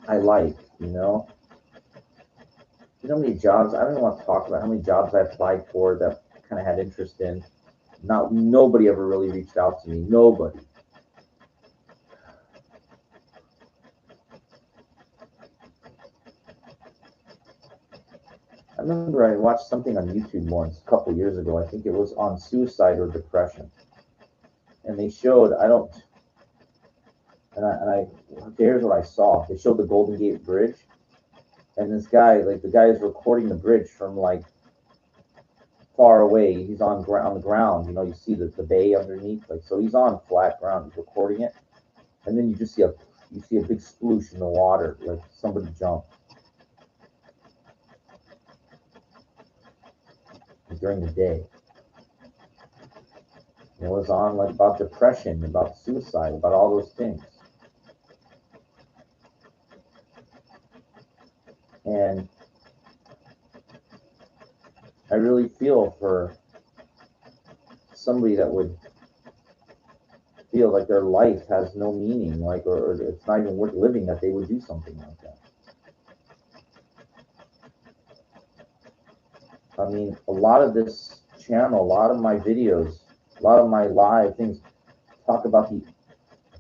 I like, how many jobs, I don't even want to talk about how many jobs I applied for that kind of had interest in. Nobody ever really reached out to me. Nobody. I remember I watched something on YouTube once, a couple years ago. I think it was on suicide or depression. And they showed, here's what I saw. They showed the Golden Gate Bridge. And this guy, the guy is recording the bridge from far away. He's on the ground. You see the bay underneath. So he's on flat ground. He's recording it. And then you just see a big sploosh in the water, like somebody jumped. During the day. It was on about depression, about suicide, about all those things. And I really feel for somebody that would feel like their life has no meaning, or it's not even worth living, that they would do something like that. I mean, a lot of this channel, a lot of my videos, a lot of my live things talk about the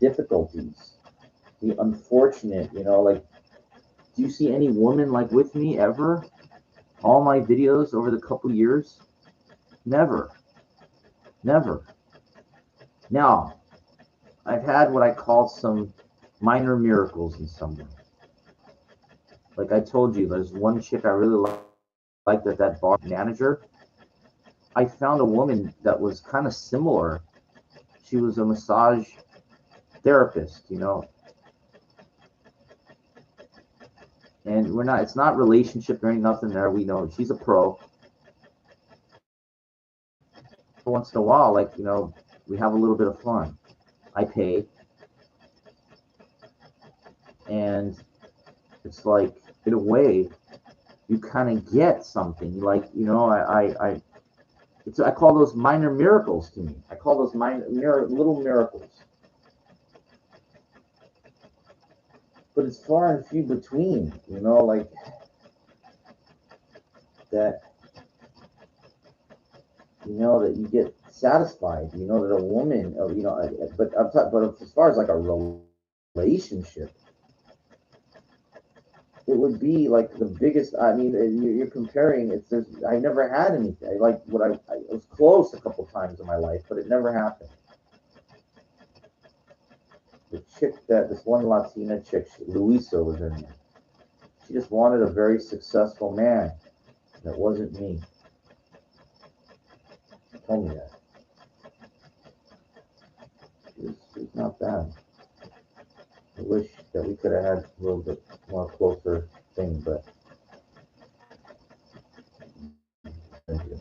difficulties, the unfortunate, do you see any woman with me ever? All my videos over the couple years? Never. Now, I've had what I call some minor miracles in someone. Like I told you, there's one chick I really liked at that bar manager. I found a woman that was kind of similar. She was a massage therapist, and it's not relationship, there ain't nothing there. We know she's a pro. Once in a while, we have a little bit of fun. I pay. And it's like, in a way, you kind of get something. Like, I call those minor miracles to me. I call those little miracles. But it's far and few between, like that, that you get satisfied, that a woman, but but as far as like a relationship, it would be like the biggest. I mean, you're comparing. I never had anything like what I was close a couple times in my life, but it never happened. The chick this one Latina chick, Luisa, was in there. She just wanted a very successful man. That wasn't me. She told me that. She's not bad. I wish that we could have had a little bit more closer thing, but thank you.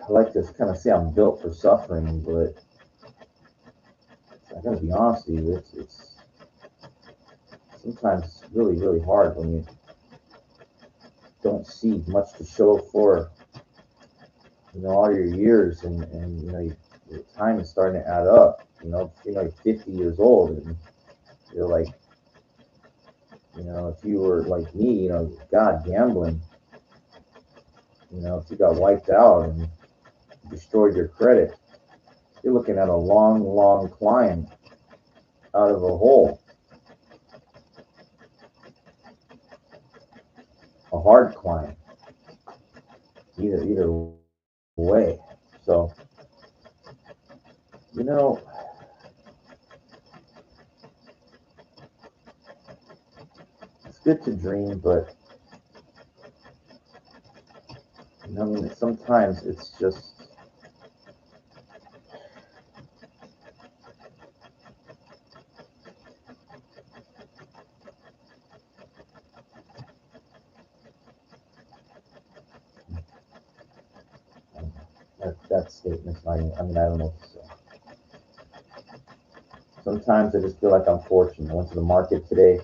I like to kind of say I'm built for suffering, but I gotta be honest with you, it's sometimes really, really hard when you don't see much to show for, all your years, and your time is starting to add up. You're 50 years old, and you're like, if you were like me, God, gambling, if you got wiped out and destroyed your credit, you're looking at a long, long climb out of a hole. A hard climb. Either way. So, it's good to dream, but sometimes it's just that statement's not even, I don't know what to say. Sometimes I just feel like I'm fortunate. I went to the market today.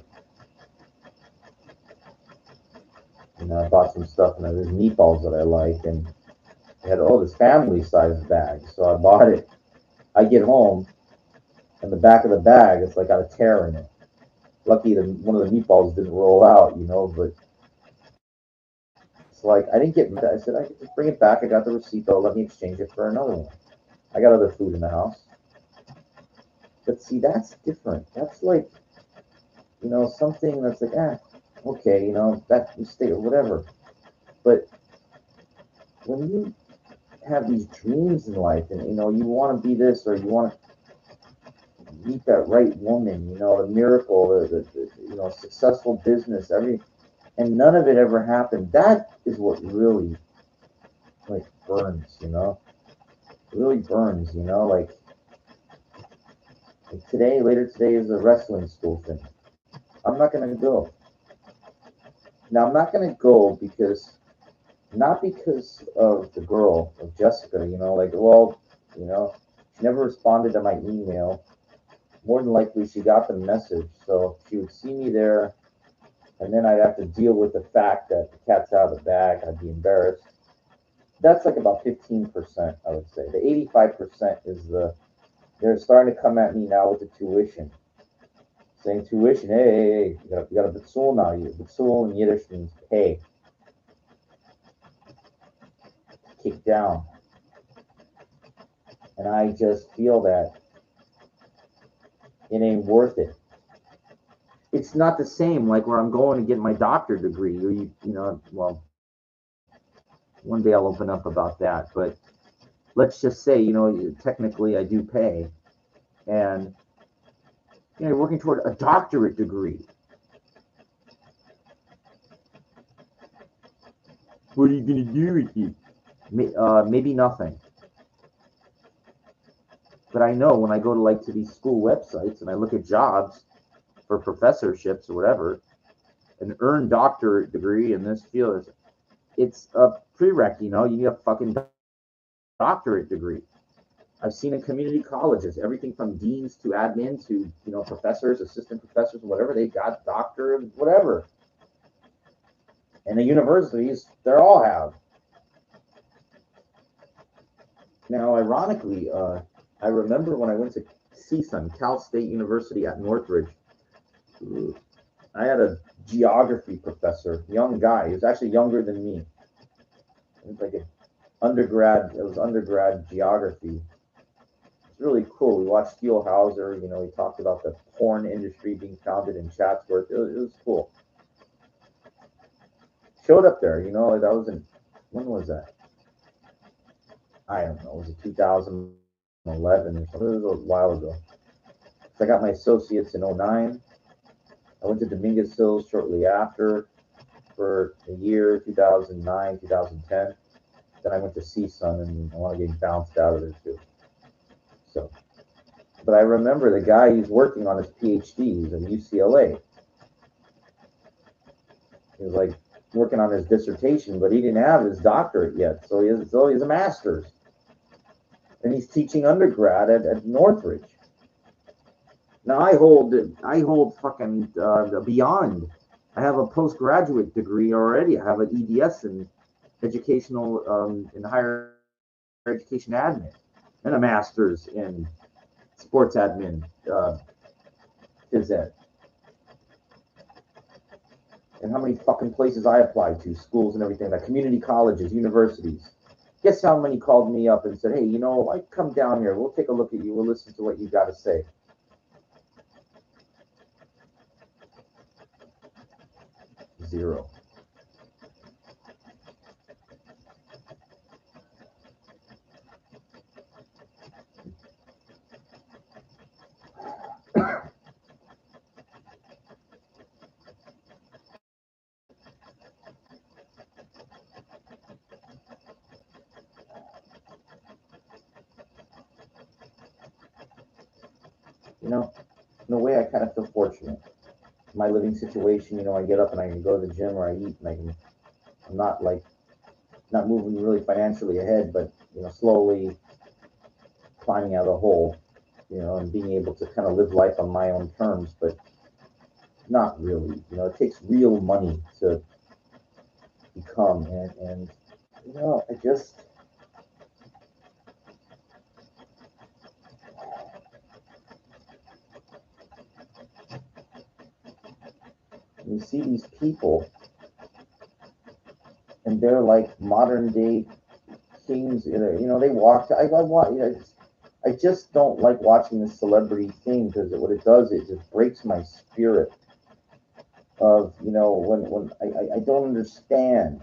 I bought some stuff, and there's meatballs that I like, and they had this family size bag, so I bought it. I get home, and the back of the bag, it's like got a tear in it. Lucky one of the meatballs didn't roll out, but it's like I didn't get. I said I could just bring it back. I got the receipt though. Let me exchange it for another one. I got other food in the house. But see, that's different. That's like, something that's like, okay, that mistake or whatever. But when you have these dreams in life, and you want to be this, or you want to meet that right woman, the miracle, the successful business, everything, and none of it ever happened. That is what really like burns, really burns, like later today is a wrestling school thing. I'm not going to go. Now, I'm not going to go not because of the girl, of Jessica, she never responded to my email. More than likely, she got the message. So she would see me there, and then I'd have to deal with the fact that the cat's out of the bag. I'd be embarrassed. That's like about 15%, I would say. The 85% is they're starting to come at me now with the tuition. Saying tuition, hey, you got a bitsul now. Bitsul in Yiddish means pay. Kick down. And I just feel that it ain't worth it. It's not the same like where I'm going to get my doctorate degree, or well, one day I'll open up about that. But let's just say, technically I do pay, and you're working toward a doctorate degree. What are you gonna do with it? Maybe nothing. But I know when I go to these school websites and I look at jobs for professorships or whatever, an earned doctorate degree in this field, it's a prereq. You need a fucking doctorate degree. I've seen in community colleges, everything from deans to admin to, professors, assistant professors, whatever, they got doctor, whatever. And the universities, they all have. Now, ironically, I remember when I went to CSUN, Cal State University at Northridge, I had a geography professor, young guy. He was actually younger than me. It was like an undergrad. It was undergrad geography. It's really cool. We watched Steel Hauser. He talked about the porn industry being founded in Chatsworth. It was cool. Showed up there. That was in, when was that? I don't know. Was it 2011 or something? It was a while ago. So I got my associates in 09. I went to Dominguez Hills shortly after for a year, 2009, 2010. Then I went to CSUN, and I want to get bounced out of there too. So, but I remember the guy he's working on his PhD. He's at UCLA. He was like working on his dissertation, but he didn't have his doctorate yet. So he has a master's, and he's teaching undergrad at Northridge. Now I hold fucking beyond. I have a postgraduate degree already. I have an EDS in educational in higher education admin, and a master's in sports admin, phys ed. And how many fucking places I applied to, schools and everything, like community colleges, universities. Guess how many called me up and said, hey, I come down here. We'll take a look at you. We'll listen to what you got to say. Zero. In a way, I kind of feel fortunate. My living situation, I get up and I can go to the gym or I eat, and I'm not moving really financially ahead, but slowly climbing out of the hole, and being able to kind of live life on my own terms, but not really. It takes real money to become, and I just. You see these people, and they're like modern day kings. They walk. I watch. I just don't like watching this celebrity thing, because what it does, it just breaks my spirit. Of when I don't understand,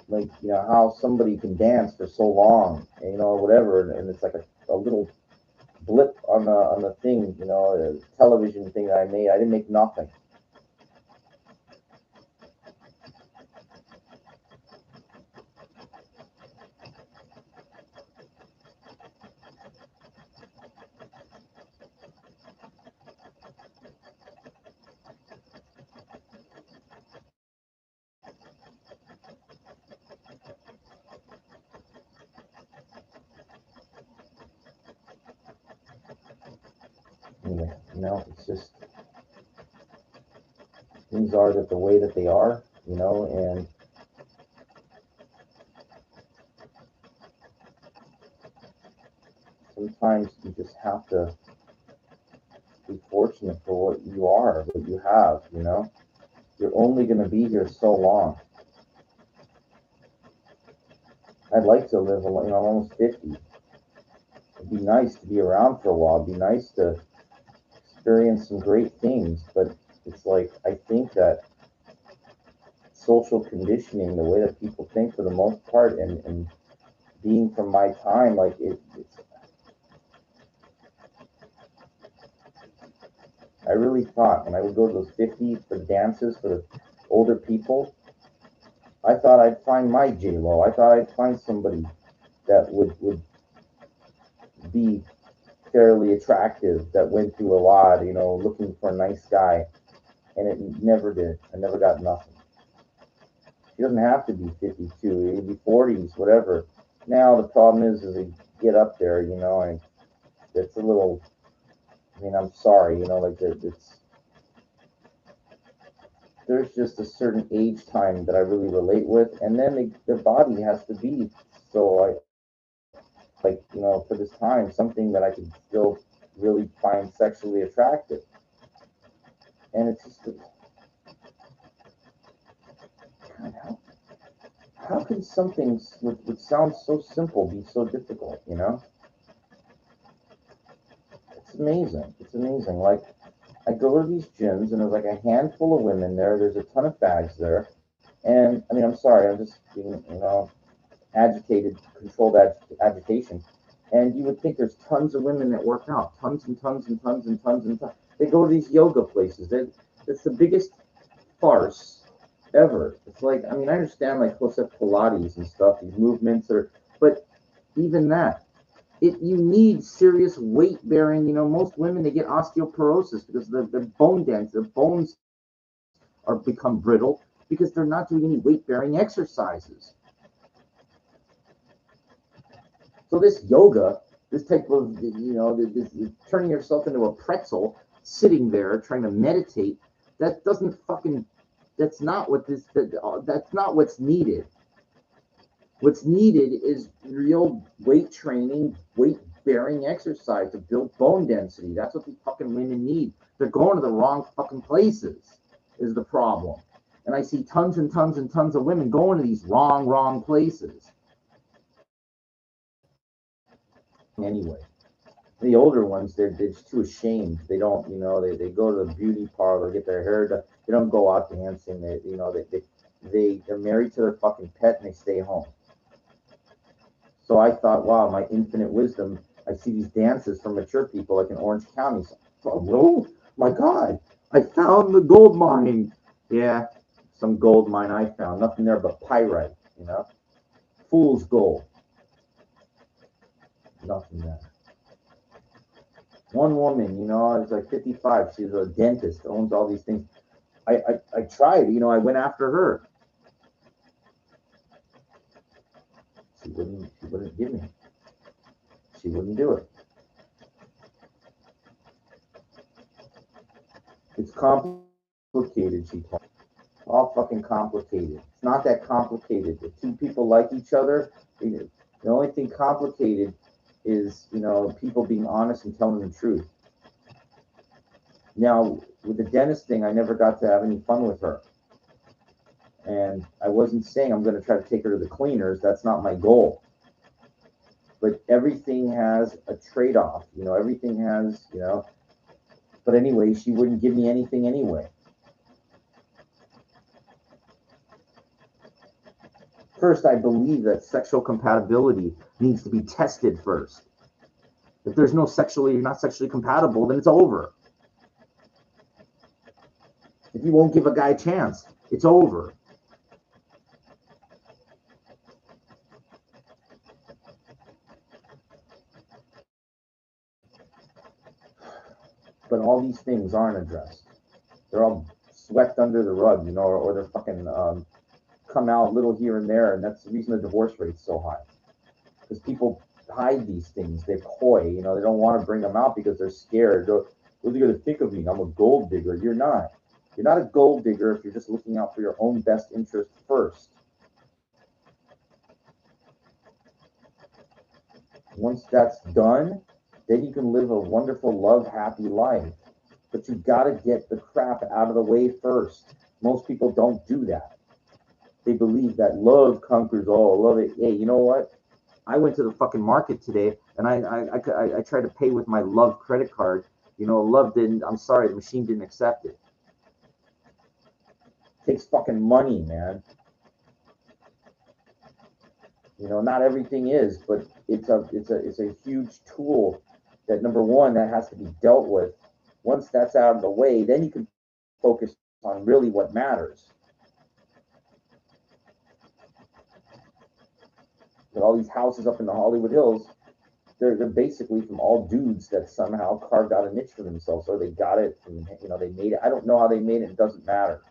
like how somebody can dance for so long, whatever, and it's like a little blip on the thing, a television thing that I made. I didn't make nothing. It's just things are that the way that they are, and sometimes you just have to be fortunate for what you are, what you have. You're only going to be here so long. I'd like to live, I'm almost 50. It'd be nice to be around for a while. It'd be nice to experience some great things, but it's like, I think that social conditioning, the way that people think for the most part, and being from my time, like I really thought when I would go to those 50 for dances for the older people, I thought I'd find my J-Lo. I thought I'd find somebody that would be fairly attractive, that went through a lot, looking for a nice guy. And it never did. I never got nothing. She doesn't have to be 52. It could be 40s, whatever. Now the problem is I get up there, you know, and it's a little. I mean, I'm sorry, you know, like it's there's just a certain age time that I really relate with, and then their body has to be so like you know for this time something that I could still really find sexually attractive, and it's just God, how can something which sounds so simple be so difficult? You know, it's amazing. It's amazing. Like I go to these gyms and there's like a handful of women there. There's a ton of fags there, and I mean I'm sorry, I'm just being you know agitated, controlled agitation. And you would think there's tons of women that work out, tons and tons and tons and tons and tons. They go to these yoga places. It's the biggest farce ever. It's like, I mean, I understand like what's up Pilates and stuff, these movements are, but even that, you need serious weight bearing. You know, most women they get osteoporosis because the bone dense, the bones are become brittle because they're not doing any weight bearing exercises. So this yoga, this type of, you know, this turning yourself into a pretzel, sitting there trying to meditate, that doesn't fucking, that's not what that's not what's needed. What's needed is real weight training, weight bearing exercise to build bone density. That's what these fucking women need. They're going to the wrong fucking places, is the problem. And I see tons and tons and tons of women going to these wrong places. Anyway, the older ones, they're just too ashamed. They don't, you know, they go to the beauty parlor, get their hair done. They don't go out dancing. They, you know, they're married to their fucking pet and they stay home. So I thought, wow, my infinite wisdom. I see these dances from mature people like in Orange County. So, oh my God, I found the gold mine. Yeah, some gold mine I found. Nothing there but pyrite, you know, fool's gold. Nothing there. One woman, you know, is like 55. She's a dentist, owns all these things. I tried, you know, I went after her. She wouldn't give me. She wouldn't do it. It's complicated, she told me. All fucking complicated. It's not that complicated. If two people like each other, the only thing complicated is, you know, people being honest and telling the truth. Now, with the dentist thing, I never got to have any fun with her. And I wasn't saying I'm going to try to take her to the cleaners. That's not my goal. But everything has a trade off. You know, everything has, you know. But anyway, she wouldn't give me anything anyway. First, I believe that sexual compatibility needs to be tested first. If there's no you're not sexually compatible, then it's over. If you won't give a guy a chance, it's over. But all these things aren't addressed. They're all swept under the rug, you know, or they're fucking come out little here and there, and that's the reason the divorce rate's so high. Because people hide these things, they're coy, you know, they don't want to bring them out because they're scared. What are you going to think of me? I'm a gold digger. You're not. You're not a gold digger if you're just looking out for your own best interest first. Once that's done, then you can live a wonderful, love, happy life. But you got to get the crap out of the way first. Most people don't do that. They believe that love conquers all. Love it. Hey, you know what? I went to the fucking market today and I tried to pay with my Love credit card. You know, Love didn't. I'm sorry, the machine didn't accept it. It takes fucking money, man. You know, not everything is, but it's a huge tool that number one that has to be dealt with. Once that's out of the way, then you can focus on really what matters. But all these houses up in the Hollywood Hills, they're basically from all dudes that somehow carved out a niche for themselves, or they got it from, you know, they made it. I don't know how they made it. It doesn't matter.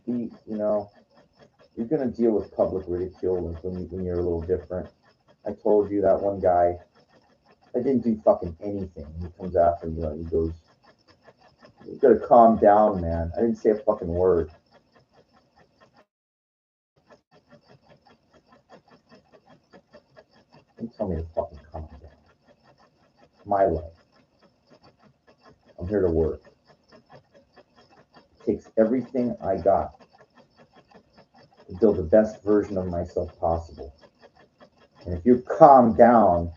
be, you're gonna deal with public ridicule like when you're a little different. I told you that one guy, I didn't do fucking anything. He comes after me, he goes, "You gotta calm down, man." I didn't say a fucking word. Don't tell me to fucking calm down. My life. I'm here to work. It takes everything I got to build the best version of myself possible. And if you calm down,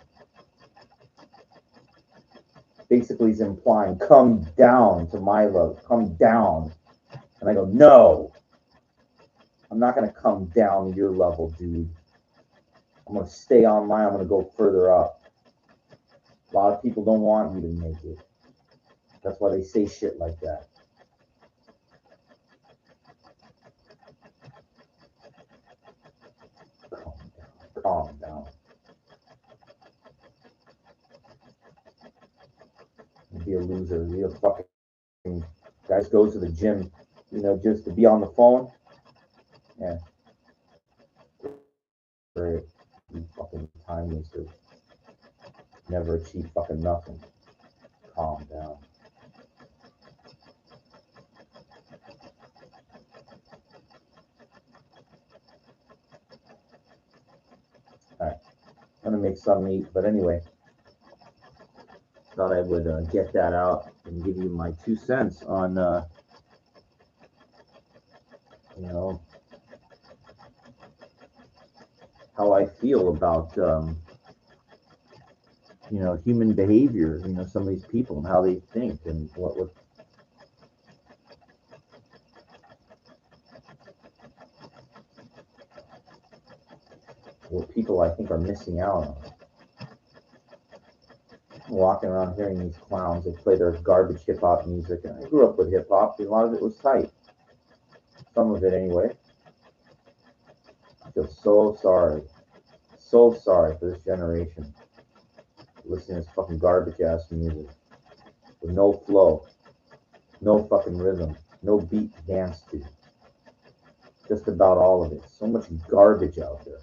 basically he's implying, come down to my level, come down. And I go, no, I'm not going to come down to your level, dude. I'm going to stay on mine. I'm going to go further up. A lot of people don't want you to make it. That's why they say shit like that. Calm down. Calm down. Be a loser. Be a fucking guys goes to the gym, just to be on the phone. Yeah. Great. You fucking time waster. Never achieve fucking nothing. Calm down. Alright. I'm gonna make some meat, but anyway. Thought I would get that out and give you my 2 cents on how I feel about human behavior, some of these people and how they think and what people I think are missing out on. I'm walking around hearing these clowns, they play their garbage hip hop music, and I grew up with hip hop, and a lot of it was tight. Some of it anyway. I feel so sorry for this generation listening to this fucking garbage ass music with no flow, no fucking rhythm, no beat to dance to. Just about all of it. So much garbage out there.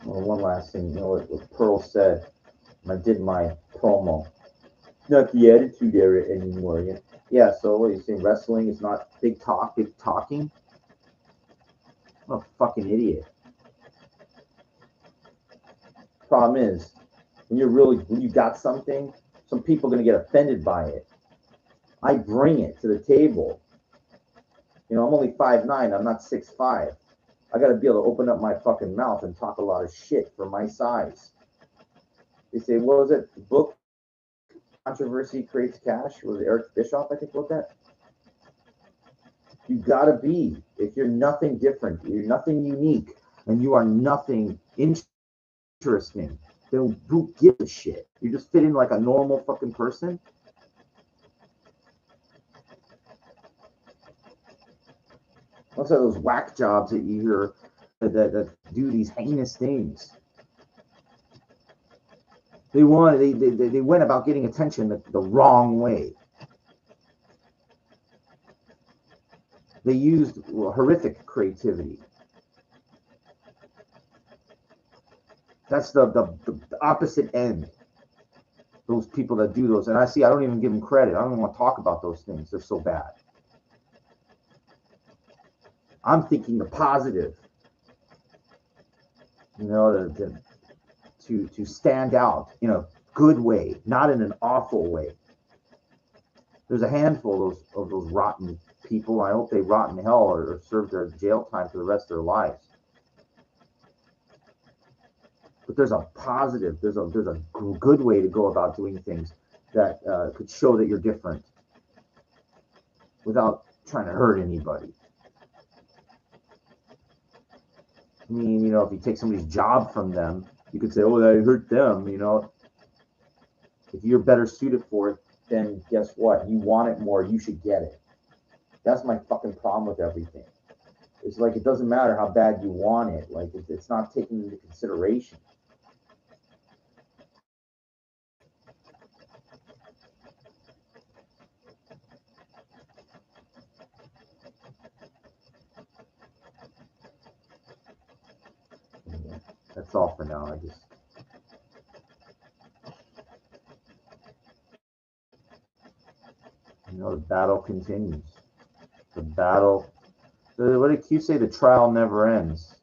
Well, one last thing, what Pearl said when I did my promo. Not the attitude era anymore. Yeah, so what are you saying? Wrestling is not big talk, big talking? I'm a fucking idiot. Problem is, when you got something, some people are going to get offended by it. I bring it to the table. I'm only 5'9", I'm not 6'5". I got to be able to open up my fucking mouth and talk a lot of shit for my size. They say, what was it? The book Controversy Creates Cash? Was it Eric Bischoff, I think, wrote that? You got to be. If you're nothing different, you're nothing unique, and you are nothing interesting, then who gives a shit? You just fit in like a normal fucking person? What's all those whack jobs that you hear that do these heinous things? They went about getting attention the wrong way. They used horrific creativity. That's the opposite end. Those people that do those, and I don't even give them credit. I don't even want to talk about those things. They're so bad. I'm thinking the positive. To stand out in a good way, not in an awful way. There's a handful of those rotten people. I hope they rot in hell or serve their jail time for the rest of their lives. But there's a positive, there's a good way to go about doing things that could show that you're different without trying to hurt anybody. I mean, if you take somebody's job from them, You could say, oh, that hurt them, you know. If you're better suited for it, then guess what? You want it more, you should get it. That's my fucking problem with everything. It's like it doesn't matter how bad you want it. Like it's not taken into consideration. Yeah, that's all for now. The battle continues. The battle. What did Q say? The trial never ends.